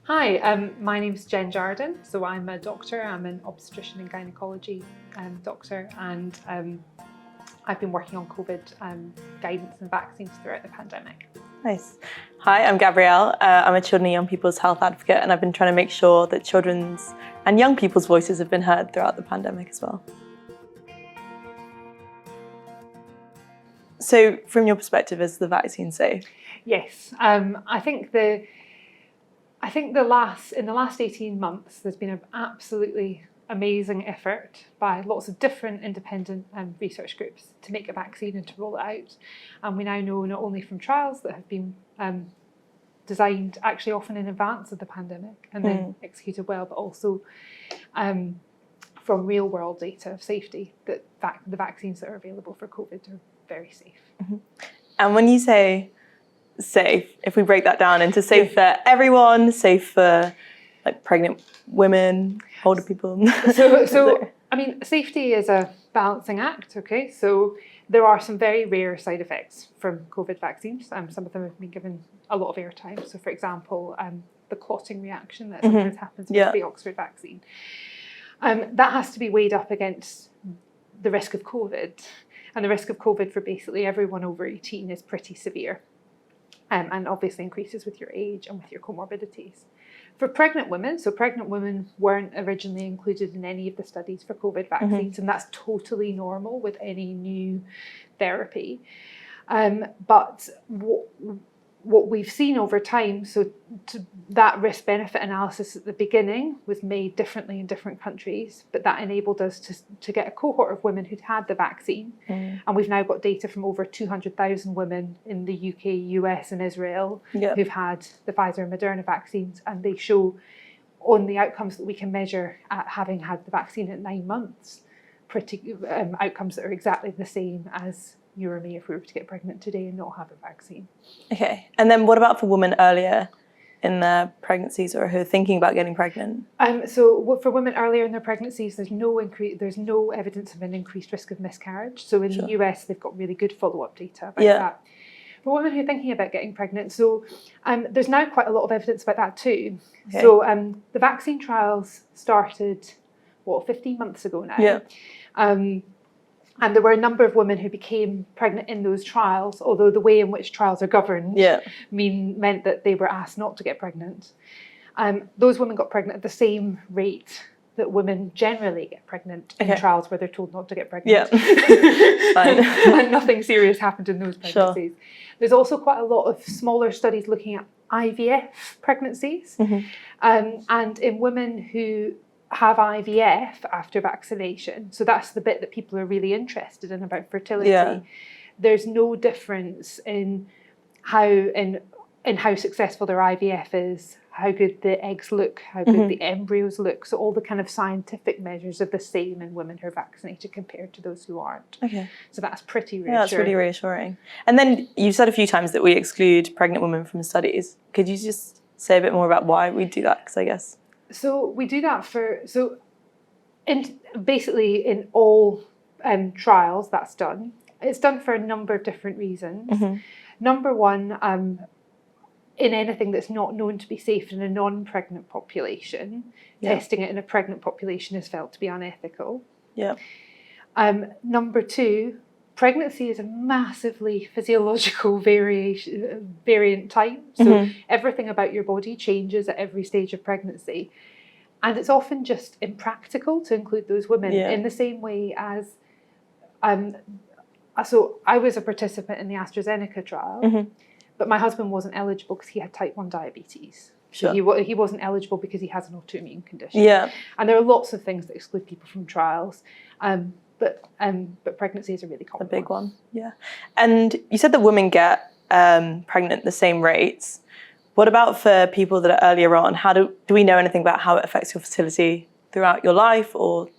Hi, my name's Jen Jardine. So I'm a doctor. I'm an obstetrician and gynaecology doctor, and I've been working on COVID guidance and vaccines throughout the pandemic. Nice. Hi, I'm Gabrielle. I'm a children and young people's health advocate, and I've been trying to make sure that children's and young people's voices have been heard throughout the pandemic as well. So from your perspective, is the vaccine safe? Yes, I think in the last 18 months, there's been an absolutely amazing effort by lots of different independent research groups to make a vaccine and to roll it out. And we now know not only from trials that have been designed actually often in advance of the pandemic and then executed well, but also from real world data of safety that the vaccines that are available for COVID are very safe. Mm-hmm. And when you say safe, if we break that down into safe for everyone, safe for like pregnant women, older people. So I mean, safety is a balancing act, okay? So there are some very rare side effects from COVID vaccines. Some of them have been given a lot of airtime. So for example, the clotting reaction that sometimes happens with the Oxford vaccine. That has to be weighed up against the risk of COVID. And the risk of COVID for basically everyone over 18 is pretty severe. And obviously increases with your age and with your comorbidities. For pregnant women, so pregnant women weren't originally included in any of the studies for COVID vaccines, and that's totally normal with any new therapy. But what we've seen over time, that risk-benefit analysis at the beginning was made differently in different countries, but that enabled us to get a cohort of women who'd had the vaccine. And we've now got data from over 200,000 women in the UK, US and Israel who've had the Pfizer and Moderna vaccines, and they show on the outcomes that we can measure at having had the vaccine at 9 months, pretty outcomes that are exactly the same as you or me if we were to get pregnant today and not have a vaccine. Okay, and then what about for women earlier in their pregnancies or who are thinking about getting pregnant? So for women earlier in their pregnancies, there's no evidence of an increased risk of miscarriage. So in the US, they've got really good follow-up data about that. For women who are thinking about getting pregnant, so there's now quite a lot of evidence about that too. Okay. So the vaccine trials started, 15 months ago now. And there were a number of women who became pregnant in those trials, although the way in which trials are governed meant that they were asked not to get pregnant. Those women got pregnant at the same rate that women generally get pregnant in trials where they're told not to get pregnant. And nothing serious happened in those pregnancies. There's also quite a lot of smaller studies looking at IVF pregnancies. And in women who have IVF after vaccination, so that's the bit that people are really interested in about fertility. There's no difference in how successful their IVF is, how good the eggs look, how good the embryos look. So all the kind of scientific measures are the same in women who are vaccinated compared to those who aren't. So that's pretty reassuring. Yeah, that's really reassuring. And then you've said a few times that we exclude pregnant women from studies. Could you just say a bit more about why we do that? Because I guess so we do that basically in all trials that's done. It's done for a number of different reasons. Number one, in anything that's not known to be safe in a non-pregnant population, testing it in a pregnant population is felt to be unethical. Number two, pregnancy is a massively physiological variant type. So everything about your body changes at every stage of pregnancy. And it's often just impractical to include those women in the same way as... So I was a participant in the AstraZeneca trial, but my husband wasn't eligible because he had type 1 diabetes. So he wasn't eligible because he has an autoimmune condition. And there are lots of things that exclude people from trials. But pregnancy is a really common one. A big one, And you said that women get pregnant at the same rates. What about for people that are earlier on? Do we know anything about how it affects your fertility throughout your life or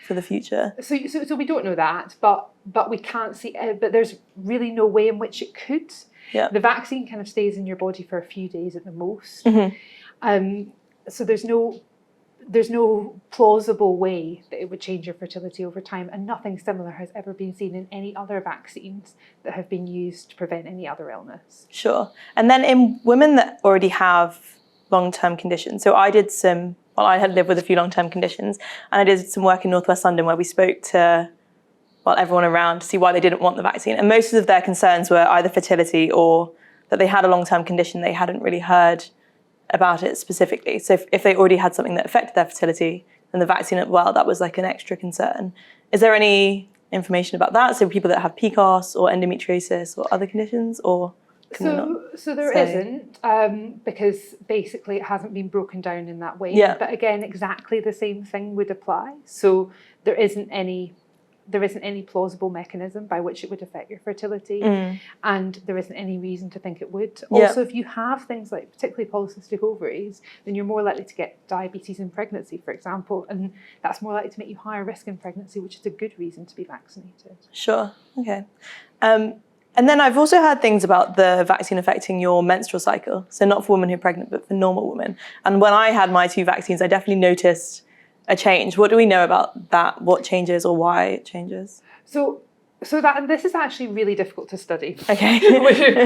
for the future? So we don't know that, but we can't see. But there's really no way in which it could. The vaccine kind of stays in your body for a few days at the most. So there's no plausible way that it would change your fertility over time, and nothing similar has ever been seen in any other vaccines that have been used to prevent any other illness. Sure. And then in women that already have long-term conditions. So I had lived with a few long-term conditions, and I did some work in Northwest London where we spoke to everyone around to see why they didn't want the vaccine. And most of their concerns were either fertility or that they had a long-term condition. They hadn't really heard about it specifically. So if they already had something that affected their fertility, then the vaccine, that was like an extra concern. Is there any information about that? So people that have PCOS or endometriosis or other conditions, or so there isn't, because basically it hasn't been broken down in that way. Yeah. But again, exactly the same thing would apply. So there isn't any plausible mechanism by which it would affect your fertility, and there isn't any reason to think it would. Also, if you have things like particularly polycystic ovaries, then you're more likely to get diabetes in pregnancy, for example, and that's more likely to make you higher risk in pregnancy, which is a good reason to be vaccinated. Sure, okay. And then I've also heard things about the vaccine affecting your menstrual cycle. So not for women who are pregnant, but for normal women. And when I had my 2 vaccines, I definitely noticed a change. What do we know about that? What changes or why it changes? So this is actually really difficult to study. Okay.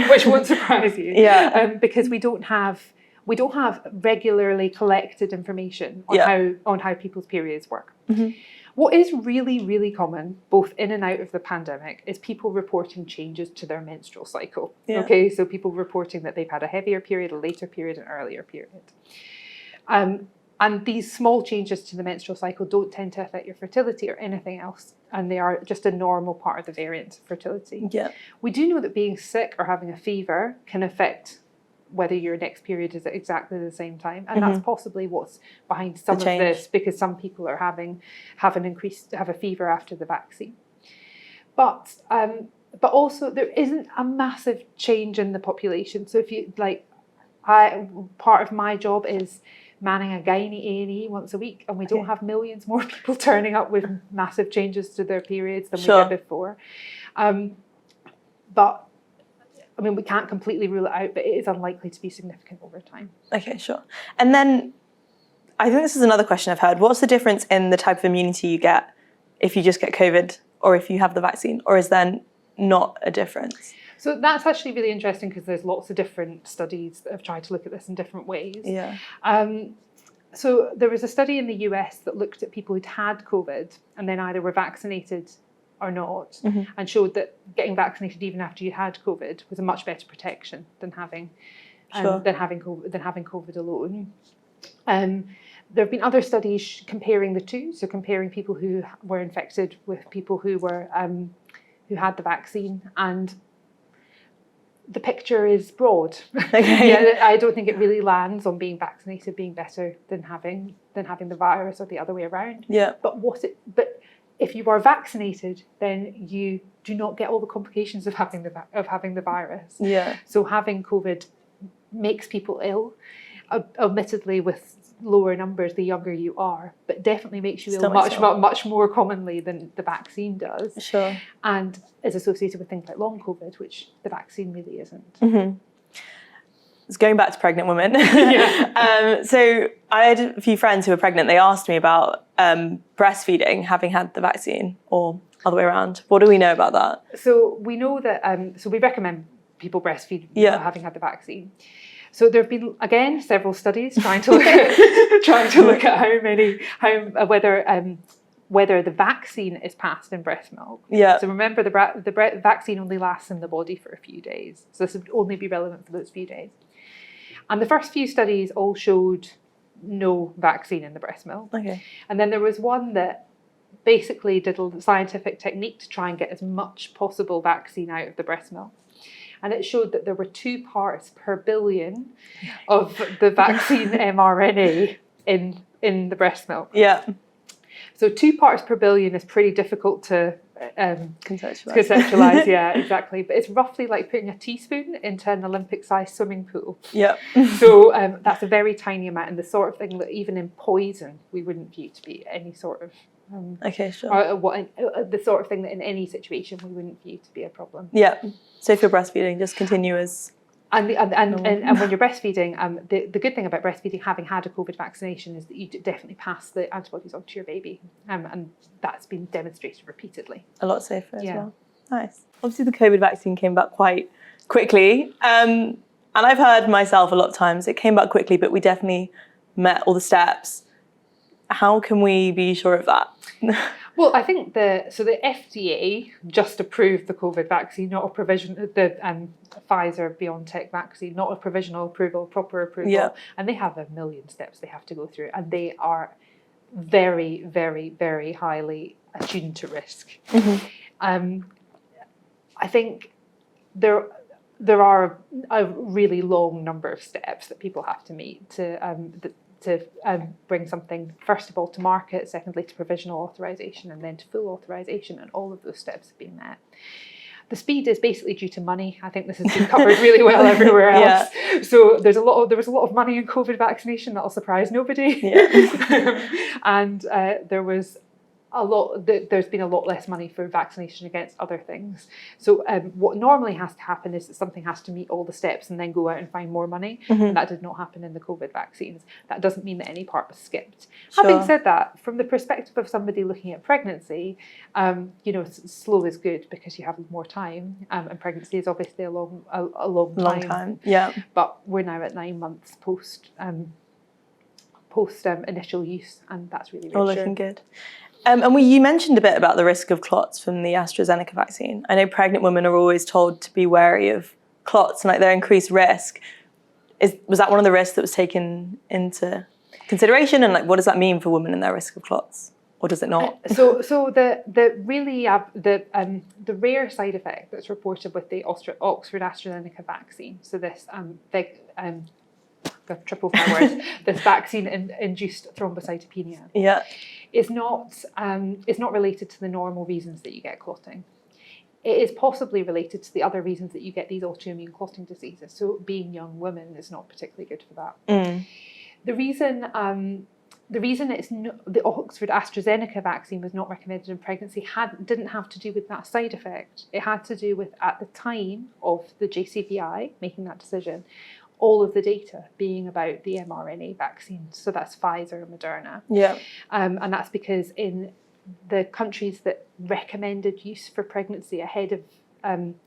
which won't surprise you. Yeah. Because we don't have regularly collected information on how people's periods work. Mm-hmm. What is really, really common, both in and out of the pandemic, is people reporting changes to their menstrual cycle. Yeah. Okay, so people reporting that they've had a heavier period, a later period, an earlier period. And these small changes to the menstrual cycle don't tend to affect your fertility or anything else, and they are just a normal part of the variant of fertility. Yeah. We do know that being sick or having a fever can affect whether your next period is at exactly the same time, and that's possibly what's behind some of this, because some people are have a fever after the vaccine. But also there isn't a massive change in the population. So if you part of my job is manning a gynae A&E once a week, and we don't have millions more people turning up with massive changes to their periods than we did before. But I mean, we can't completely rule it out, but it is unlikely to be significant over time. Okay, sure. And then I think this is another question I've heard. What's the difference in the type of immunity you get if you just get COVID or if you have the vaccine, or is there not a difference? So that's actually really interesting, because there's lots of different studies that have tried to look at this in different ways. Yeah. So there was a study in the US that looked at people who'd had COVID and then either were vaccinated or not, and showed that getting vaccinated even after you had COVID was a much better protection than having COVID alone. There have been other studies comparing the two, so comparing people who were infected with people who were who had the vaccine, and the picture is broad. Okay. Yeah, I don't think it really lands on being vaccinated being better than having the virus, or the other way around. Yeah. But if you are vaccinated, then you do not get all the complications of having the virus. Yeah. So having COVID makes people ill, admittedly with lower numbers the younger you are, but definitely makes you ill much more commonly than the vaccine does. Sure. And is associated with things like long COVID, which the vaccine really isn't. Mm-hmm. It's going back to pregnant women. Yeah. So I had a few friends who were pregnant. They asked me about breastfeeding, having had the vaccine, or other way around. What do we know about that? So we know that, so we recommend people breastfeed having had the vaccine. So there have been, again, several studies trying to look at whether the vaccine is passed in breast milk. Yeah. So remember, the vaccine only lasts in the body for a few days. So this would only be relevant for those few days. And the first few studies all showed no vaccine in the breast milk. Okay. And then there was one that basically did a scientific technique to try and get as much possible vaccine out of the breast milk. And it showed that there were 2 parts per billion of the vaccine mRNA in the breast milk. Yeah. So 2 parts per billion is pretty difficult to conceptualize. Yeah, exactly. But it's roughly like putting a teaspoon into an Olympic-sized swimming pool. Yeah. So that's a very tiny amount, and the sort of thing that even in poison we wouldn't view to be any sort of okay, sure. The sort of thing that in any situation we wouldn't view to be a problem. Yeah. So if you're breastfeeding, just continue as. And when you're breastfeeding, the good thing about breastfeeding, having had a COVID vaccination, is that you definitely pass the antibodies on to your baby, and that's been demonstrated repeatedly. A lot safer as well. Nice. Obviously, the COVID vaccine came back quite quickly. And I've heard myself a lot of times, it came back quickly, but we definitely met all the steps. How can we be sure of that? Well, I think the FDA just approved the COVID vaccine, not a Pfizer-BioNTech vaccine, not a provisional approval, proper approval. Yeah. And they have a million steps they have to go through, and they are very, very, very highly attuned to risk. I think there are a really long number of steps that people have to meet to bring something, first of all, to market, secondly, to provisional authorization, and then to full authorization, and all of those steps have been met. The speed is basically due to money. I think this has been covered really well everywhere else. Yeah. So there was a lot of money in COVID vaccination. That'll surprise nobody. Yeah. And there's been a lot less money for vaccination against other things. So what normally has to happen is that something has to meet all the steps and then go out and find more money. And that did not happen in the COVID vaccines. That doesn't mean that any part was skipped. Sure. Having said that, from the perspective of somebody looking at pregnancy, slow is good because you have more time. And pregnancy is obviously a long time. Yeah. But we're now at 9 months post initial use, and that's really reassuring. All looking good. And you mentioned a bit about the risk of clots from the AstraZeneca vaccine. I know pregnant women are always told to be wary of clots and like their increased risk. Was that one of the risks that was taken into consideration? And like, what does that mean for women and their risk of clots, or does it not? So the rare side effect that's reported with the Oxford AstraZeneca vaccine. So this triple my words. This vaccine-induced thrombocytopenia. Yeah. Is not related to the normal reasons that you get clotting. It is possibly related to the other reasons that you get these autoimmune clotting diseases. So being young women is not particularly good for that. The reason the Oxford AstraZeneca vaccine was not recommended in pregnancy didn't have to do with that side effect. It had to do with, at the time of the JCVI making that decision, all of the data being about the mRNA vaccines. So that's Pfizer and Moderna. Yeah. And that's because in the countries that recommended use for pregnancy ahead of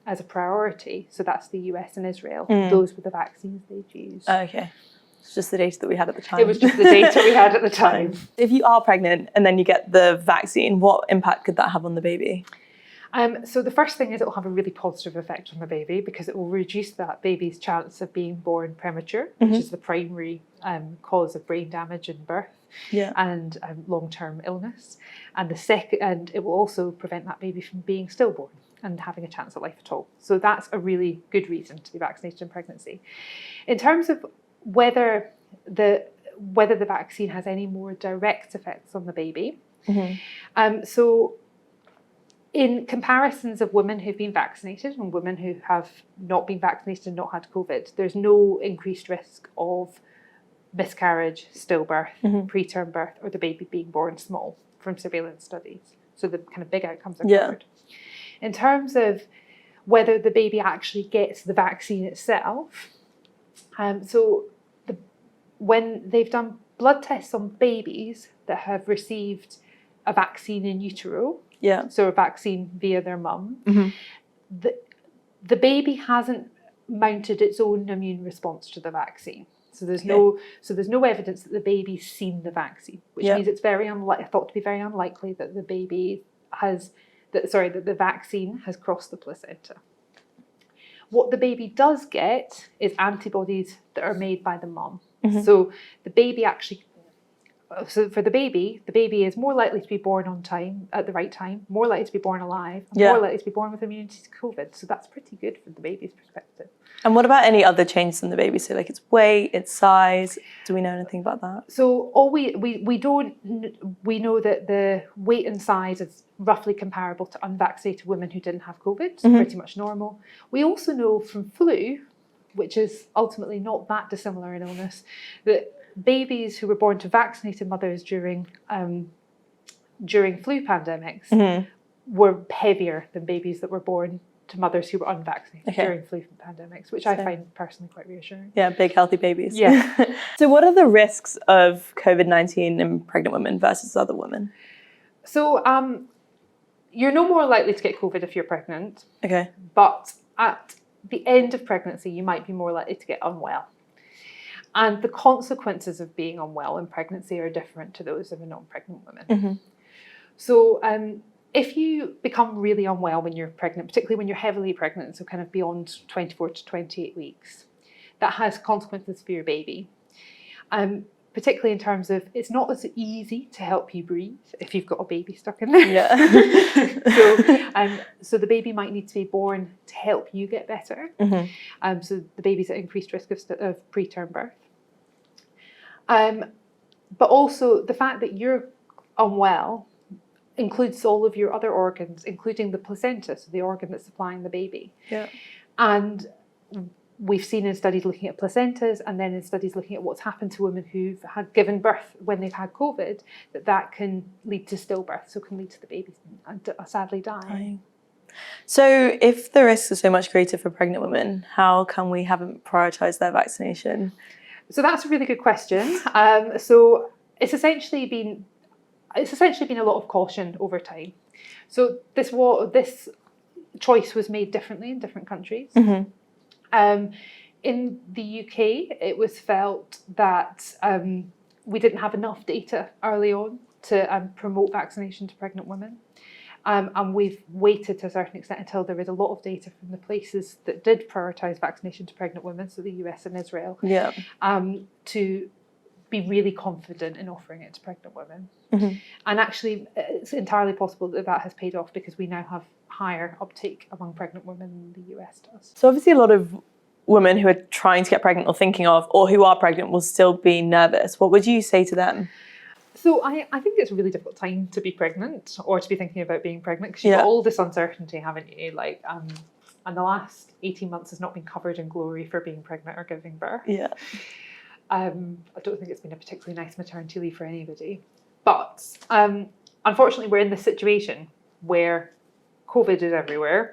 as a priority, so that's the US and Israel, those were the vaccines they'd used. Okay. It's just the data that we had at the time. It was just the data we had at the time. If you are pregnant and then you get the vaccine, what impact could that have on the baby? So the first thing is it will have a really positive effect on the baby because it will reduce that baby's chance of being born premature, which is the primary cause of brain damage in birth and long-term illness. And it will also prevent that baby from being stillborn and having a chance at life at all. So that's a really good reason to be vaccinated in pregnancy. In terms of whether the vaccine has any more direct effects on the baby, so in comparisons of women who've been vaccinated and women who have not been vaccinated and not had COVID, there's no increased risk of miscarriage, stillbirth, preterm birth, or the baby being born small from surveillance studies. So the kind of big outcomes are covered. In terms of whether the baby actually gets the vaccine itself, when they've done blood tests on babies that have received a vaccine in utero, so a vaccine via their mum, the baby hasn't mounted its own immune response to the vaccine. So there's no evidence that the baby's seen the vaccine, which means it's thought to be very unlikely that the vaccine has crossed the placenta. What the baby does get is antibodies that are made by the mum. So the baby for the baby is more likely to be born on time, at the right time, more likely to be born alive, and more likely to be born with immunity to COVID. So that's pretty good from the baby's perspective. And what about any other changes in the baby? So like its weight, its size, do we know anything about that? So we know that the weight and size is roughly comparable to unvaccinated women who didn't have COVID, so pretty much normal. We also know from flu, which is ultimately not that dissimilar in illness, that babies who were born to vaccinated mothers during flu pandemics were heavier than babies that were born to mothers who were unvaccinated during flu pandemics, which I find personally quite reassuring. Yeah, big healthy babies. Yeah. So what are the risks of COVID-19 in pregnant women versus other women? So you're no more likely to get COVID if you're pregnant. Okay. But at the end of pregnancy, you might be more likely to get unwell. And the consequences of being unwell in pregnancy are different to those of a non-pregnant woman. So if you become really unwell when you're pregnant, particularly when you're heavily pregnant, so kind of beyond 24 to 28 weeks, that has consequences for your baby. Particularly in terms of, it's not as easy to help you breathe if you've got a baby stuck in there. Yeah. So the baby might need to be born to help you get better. So the baby's at increased risk of preterm birth. But also the fact that you're unwell includes all of your other organs, including the placenta, so the organ that's supplying the baby. Yeah. And we've seen in studies looking at placentas, and then in studies looking at what's happened to women who've had given birth when they've had COVID, that can lead to stillbirth, so can lead to the baby sadly dying. So if the risks are so much greater for pregnant women, how can we haven't prioritised their vaccination? So that's a really good question. So it's essentially been a lot of caution over time. So this choice was made differently in different countries. In the UK, it was felt that we didn't have enough data early on to promote vaccination to pregnant women. And we've waited to a certain extent until there is a lot of data from the places that did prioritise vaccination to pregnant women, so the US and Israel, to be really confident in offering it to pregnant women. And actually, it's entirely possible that that has paid off because we now have higher uptake among pregnant women than the US does. So obviously a lot of women who are trying to get pregnant or thinking of, or who are pregnant, will still be nervous. What would you say to them? So I think it's a really difficult time to be pregnant or to be thinking about being pregnant because you've got all this uncertainty, haven't you? Like, and the last 18 months has not been covered in glory for being pregnant or giving birth. I don't think it's been a particularly nice maternity leave for anybody. But unfortunately, we're in this situation where COVID is everywhere.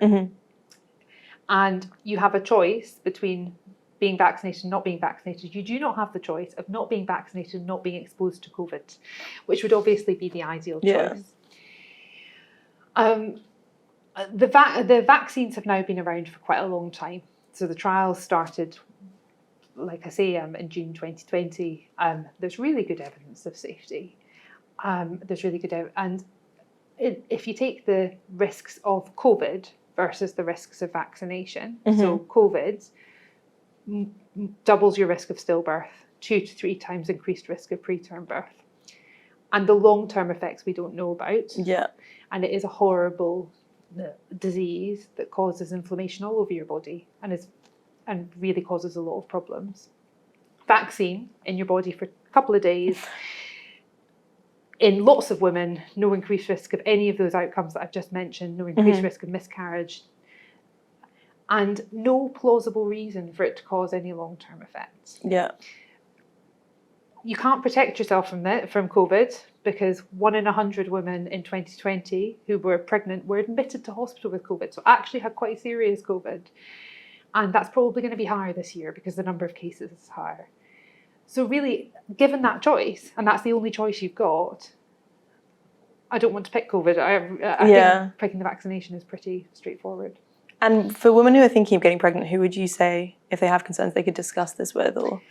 And you have a choice between being vaccinated and not being vaccinated. You do not have the choice of not being vaccinated and not being exposed to COVID, which would obviously be the ideal choice. The vaccines have now been around for quite a long time. So the trials started, like I say, in June 2020. There's really good evidence of safety. There's really good evidence. And if you take the risks of COVID versus the risks of vaccination, so COVID doubles your risk of stillbirth, 2 to 3 times increased risk of preterm birth. And the long-term effects we don't know about. And it is a horrible disease that causes inflammation all over your body and really causes a lot of problems. Vaccine in your body for a couple of days, in lots of women, no increased risk of any of those outcomes that I've just mentioned, no increased risk of miscarriage, and no plausible reason for it to cause any long-term effects. You can't protect yourself from COVID because 1 in 100 women in 2020 who were pregnant were admitted to hospital with COVID, so actually had quite serious COVID. And that's probably going to be higher this year because the number of cases is higher. So really, given that choice, and that's the only choice you've got, I don't want to pick COVID. I think picking the vaccination is pretty straightforward. And for women who are thinking of getting pregnant, who would you say, if they have concerns, they could discuss this with? Or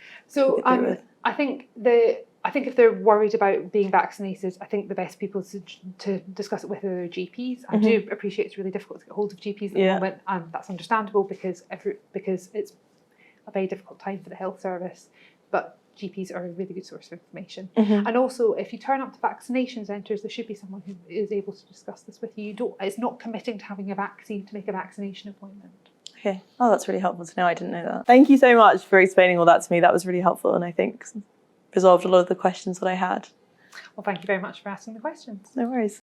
I think if they're worried about being vaccinated, I think the best people to discuss it with are their GPs. I do appreciate it's really difficult to get hold of GPs at the moment, and that's understandable because it's a very difficult time for the health service. But GPs are a really good source of information. And also, if you turn up to vaccination centres, there should be someone who is able to discuss this with you. It's not committing to having a vaccine to make a vaccination appointment. Okay. Oh, that's really helpful to know. I didn't know that. Thank you so much for explaining all that to me. That was really helpful, and I think resolved a lot of the questions that I had. Well, thank you very much for asking the questions. No worries.